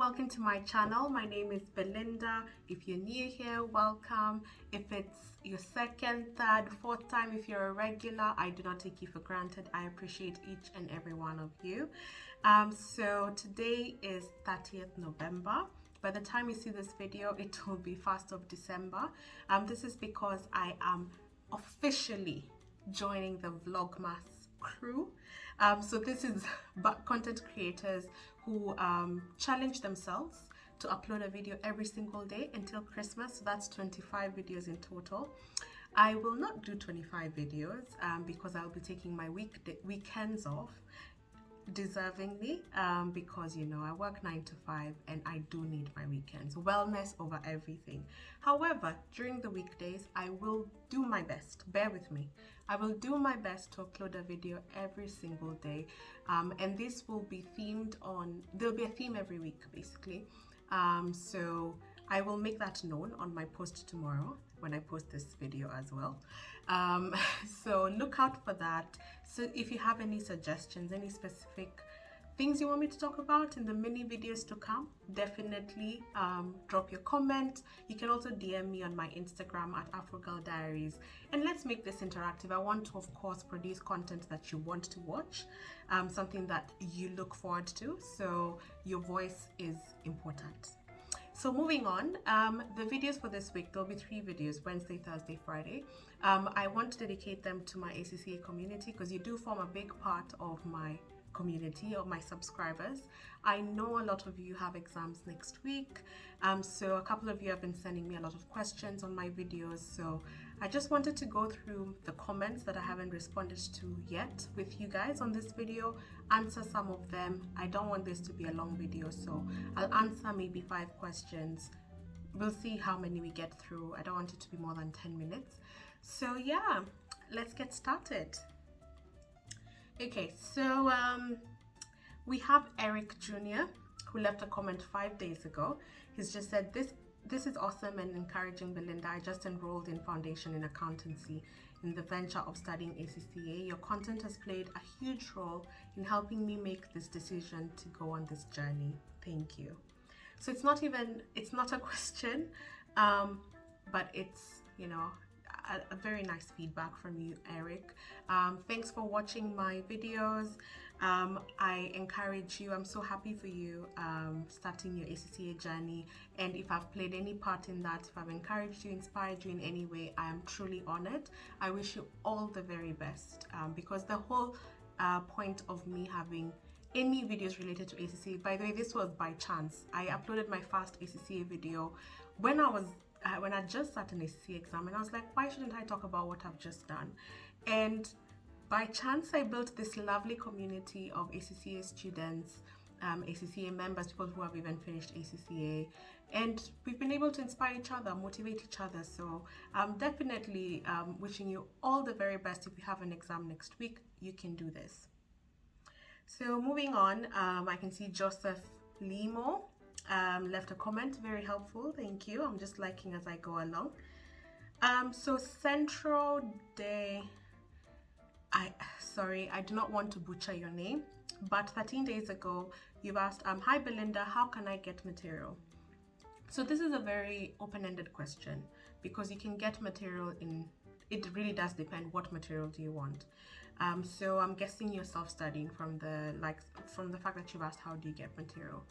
welcome to my channel. My name is Belinda. If you're new here, welcome. If it's your second, third, fourth time, if you're a regular, I do not take you for granted. I appreciate each and every one of you. So today is 30th November. By the time you see this video, it will be 1st of December. This is because I am officially joining the VLOGMAS crew. So this is content creators who challenge themselves to upload a video every single day until Christmas. So that's 25 videos in total. I will not do 25 videos because I'll be taking my weekends off deservingly, because you know I work 9 to 5 and I do need my weekends. Wellness over everything. However, during the weekdays I will do my best. Bear with me. I will do my best to upload a video every single day, and this will be themed on, there'll be a theme every week basically. So I will make that known on my post tomorrow when I post this video as well. So look out for that. So if you have any suggestions, any specific things you want me to talk about in the mini videos to come, definitely drop your comment. You can also DM me on my Instagram at Afro Girl Diaries, and let's make this interactive. I want to, of course, produce content that you want to watch, something that you look forward to, so your voice is important. So moving on, the videos for this week, there'll be 3 videos, Wednesday, Thursday, Friday. I want to dedicate them to my ACCA community because you do form a big part of my community, of my subscribers. I know a lot of you have exams next week, so a couple of you have been sending me a lot of questions on my videos, so I just wanted to go through the comments that I haven't responded to yet with you guys on this video, answer some of them. I don't want this to be a long video, so I'll answer maybe 5 questions. We'll see how many we get through. I don't want it to be more than 10 minutes. So yeah, let's get started. Okay, so we have Eric Jr. who left a comment 5 days ago. He's just said, this is awesome and encouraging, Belinda. I just enrolled in foundation in accountancy in the venture of studying ACCA. Your content has played a huge role in helping me make this decision to go on this journey. Thank you. So it's not a question, but it's, you know, a very nice feedback from you, Eric. Thanks for watching my videos. I encourage you. I'm so happy for you starting your ACCA journey, and if I've played any part in that, if I've encouraged you, inspired you in any way, I am truly honored. I wish you all the very best, because the whole point of me having any videos related to ACCA, by the way, this was by chance. I uploaded my first ACCA video when I just sat an ACCA exam, and I was like, why shouldn't I talk about what I've just done? And by chance, I built this lovely community of ACCA students, ACCA members, people who have even finished ACCA, and we've been able to inspire each other, motivate each other. So I'm definitely wishing you all the very best. If you have an exam next week, you can do this. So moving on, I can see Joseph Limo left a comment, very helpful, thank you. I'm just liking as I go along. So Central Day, sorry, I do not want to butcher your name, but 13 days ago you've asked, hi Belinda, how can I get material? So this is a very open-ended question, because you can get material it really does depend what material do you want. So I'm guessing you're self-studying from the fact that you've asked how do you get material.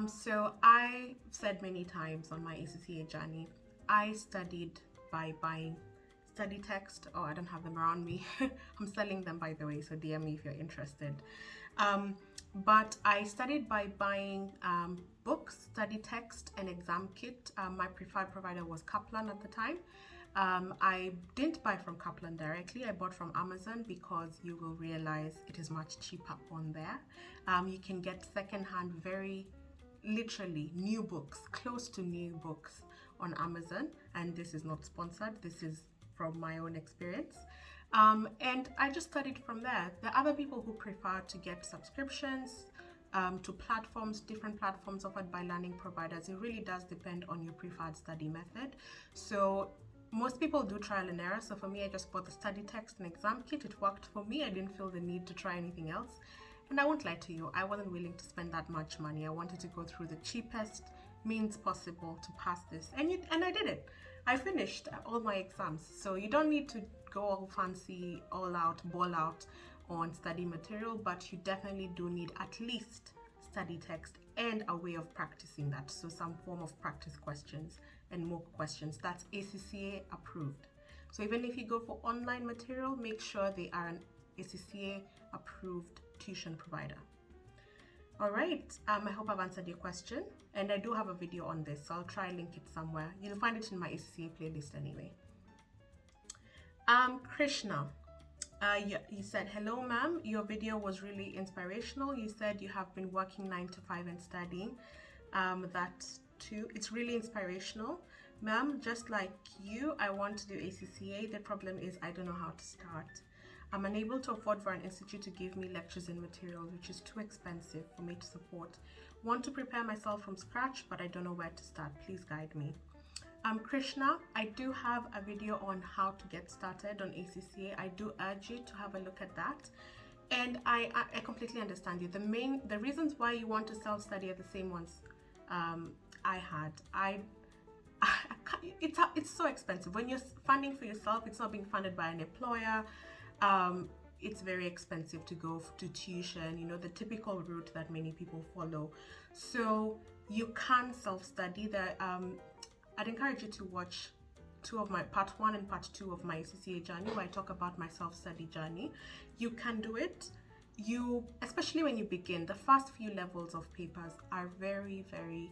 So I said many times on my ACCA journey, I studied by buying study text. Oh, I don't have them around me. I'm selling them, by the way, so DM me if you're interested. But I studied by buying books, study text, and exam kit. My preferred provider was Kaplan at the time. I didn't buy from Kaplan directly. I bought from Amazon because you will realize it is much cheaper on there. You can get secondhand, very literally new books, close to new books on Amazon, and this is not sponsored, this is from my own experience. And I just studied from there. There are other people who prefer to get subscriptions to platforms, different platforms offered by learning providers. It really does depend on your preferred study method. So most people do trial and error. So for me, I just bought the study text and exam kit. It worked for me. I didn't feel the need to try anything else. And I won't lie to you, I wasn't willing to spend that much money. I wanted to go through the cheapest means possible to pass this, and I did it. I finished all my exams. So you don't need to go all fancy, all out, ball out on study material, but you definitely do need at least study text and a way of practicing that. So some form of practice questions and mock questions that's ACCA approved. So even if you go for online material, make sure they are an ACCA approved tuition provider. All right, I hope I've answered your question, and I do have a video on this, so I'll try and link it somewhere. You'll find it in my ACCA playlist anyway. Krishna, you said, hello ma'am, your video was really inspirational. You said you have been working 9 to 5 and studying. That too, it's really inspirational. Ma'am, just like you, I want to do ACCA. The problem is I don't know how to start. I'm unable to afford for an institute to give me lectures and materials, which is too expensive for me to support. Want to prepare myself from scratch, but I don't know where to start. Please guide me. Krishna, I do have a video on how to get started on ACCA. I do urge you to have a look at that. And I completely understand you. The reasons why you want to self-study are the same ones I had. It's so expensive. When you're funding for yourself, it's not being funded by an employer. It's very expensive to go to tuition, you know, the typical route that many people follow. So you can self-study. I'd encourage you to watch part 1 and part 2 of my ACCA journey, where I talk about my self-study journey. You can do it. Especially when you begin, the first few levels of papers are very, very,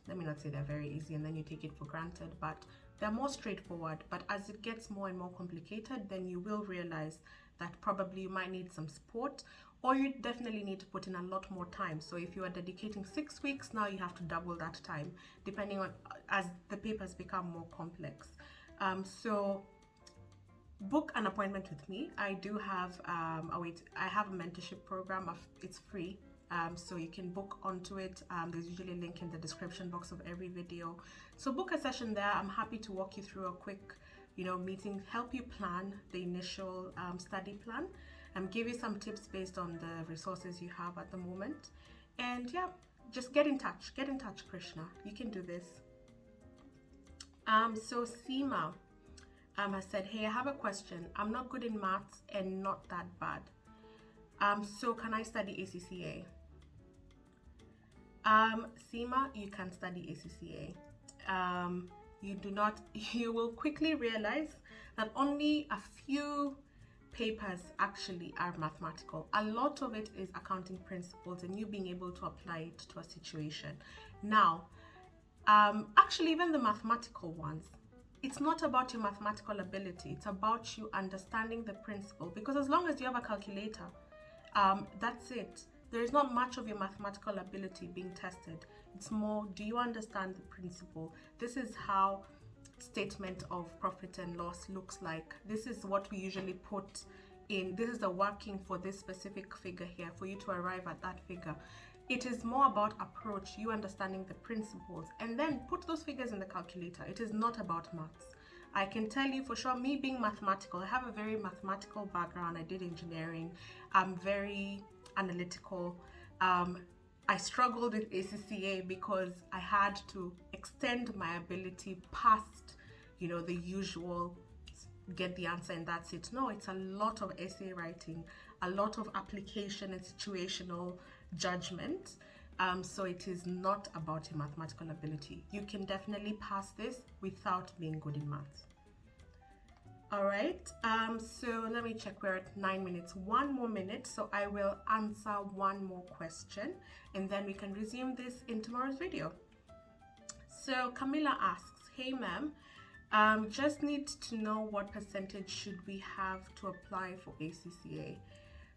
let me not say they're very easy and then you take it for granted, but they're more straightforward. But as it gets more and more complicated, then you will realize that probably you might need some support, or you definitely need to put in a lot more time. So if you are dedicating 6 weeks, now you have to double that time, depending on as the papers become more complex. So book an appointment with me. I do have I have a mentorship program. It's free. So you can book onto it. There's usually a link in the description box of every video. So book a session there. I'm happy to walk you through a quick, meeting, help you plan the initial study plan, and give you some tips based on the resources you have at the moment. And yeah, just get in touch, Krishna. You can do this. So Seema has said, hey, I have a question. I'm not good in maths and not that bad. So can I study ACCA? Seema, you can study ACCA. You will quickly realize that only a few papers actually are mathematical. A lot of it is accounting principles and you being able to apply it to a situation. Now, actually even the mathematical ones, it's not about your mathematical ability, it's about you understanding the principle, because as long as you have a calculator, that's it. There is not much of your mathematical ability being tested. It's more, do you understand the principle? This is how statement of profit and loss looks like. This is what we usually put in. This is the working for this specific figure here for you to arrive at that figure. It is more about approach, you understanding the principles, and then put those figures in the calculator. It is not about maths. I can tell you for sure, me being mathematical, I have a very mathematical background. I did engineering. I'm very analytical. I struggled with ACCA because I had to extend my ability past, the usual get the answer and that's it. No, it's a lot of essay writing, a lot of application and situational judgment. So it is not about your mathematical ability. You can definitely pass this without being good in maths. All right, so let me check. We're at 9 minutes, 1 more minute. So I will answer one more question and then we can resume this in tomorrow's video. So Camilla asks, hey ma'am, just need to know what percentage should we have to apply for ACCA.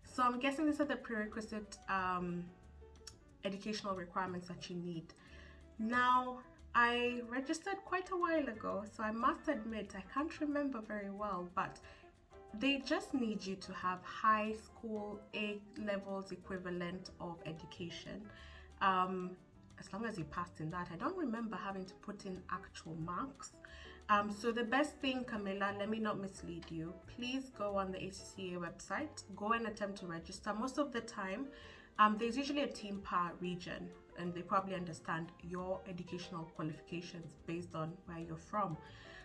So I'm guessing these are the prerequisite educational requirements that you need. Now, I registered quite a while ago, so I must admit I can't remember very well, but they just need you to have high school A levels equivalent of education. As long as you passed in that. I don't remember having to put in actual marks. So the best thing, Camilla, let me not mislead you, please go on the ACCA website, go and attempt to register. Most of the time, there's usually a team per region, and they probably understand your educational qualifications based on where you're from.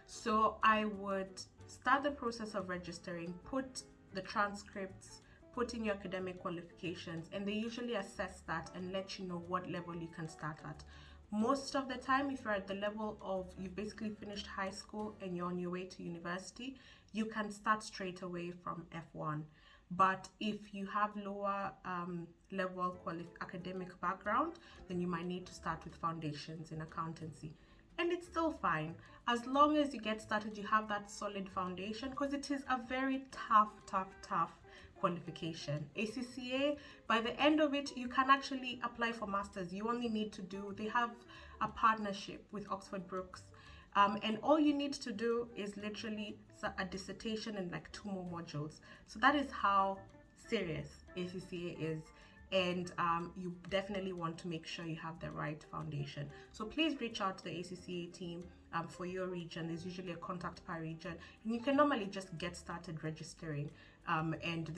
So I would start the process of registering, put the transcripts, put in your academic qualifications, and they usually assess that and let you know what level you can start at. Most of the time, if you're at the level of you've basically finished high school and you're on your way to university, you can start straight away from F1. But if you have lower level academic background, then you might need to start with foundations in accountancy. And it's still fine as long as you get started, you have that solid foundation, because it is a very tough qualification. ACCA, by the end of it, you can actually apply for masters. You only need to do, they have a partnership with Oxford Brookes, and all you need to do is literally a dissertation and like 2 more modules. So that is how serious ACCA is. And you definitely want to make sure you have the right foundation. So please reach out to the ACCA team for your region. There's usually a contact per region, and you can normally just get started registering, and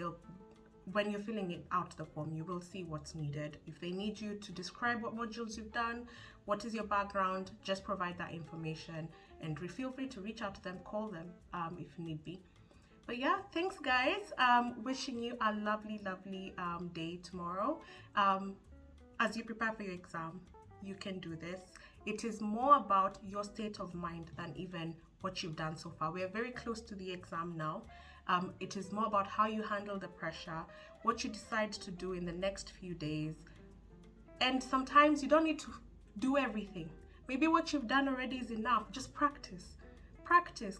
when you're filling it out the form, you will see what's needed. If they need you to describe what modules you've done, what is your background, just provide that information, and feel free to reach out to them, call them if need be. But yeah, thanks guys. Wishing you a lovely day tomorrow. As you prepare for your exam, you can do this. It is more about your state of mind than even what you've done so far. We are very close to the exam now. It is more about how you handle the pressure, what you decide to do in the next few days. And sometimes you don't need to do everything. Maybe what you've done already is enough. Just practice.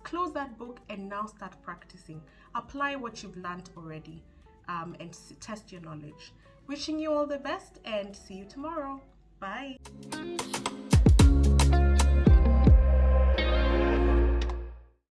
Close that book and now start practicing. Apply what you've learned already, and test your knowledge. Wishing you all the best and see you tomorrow. Bye.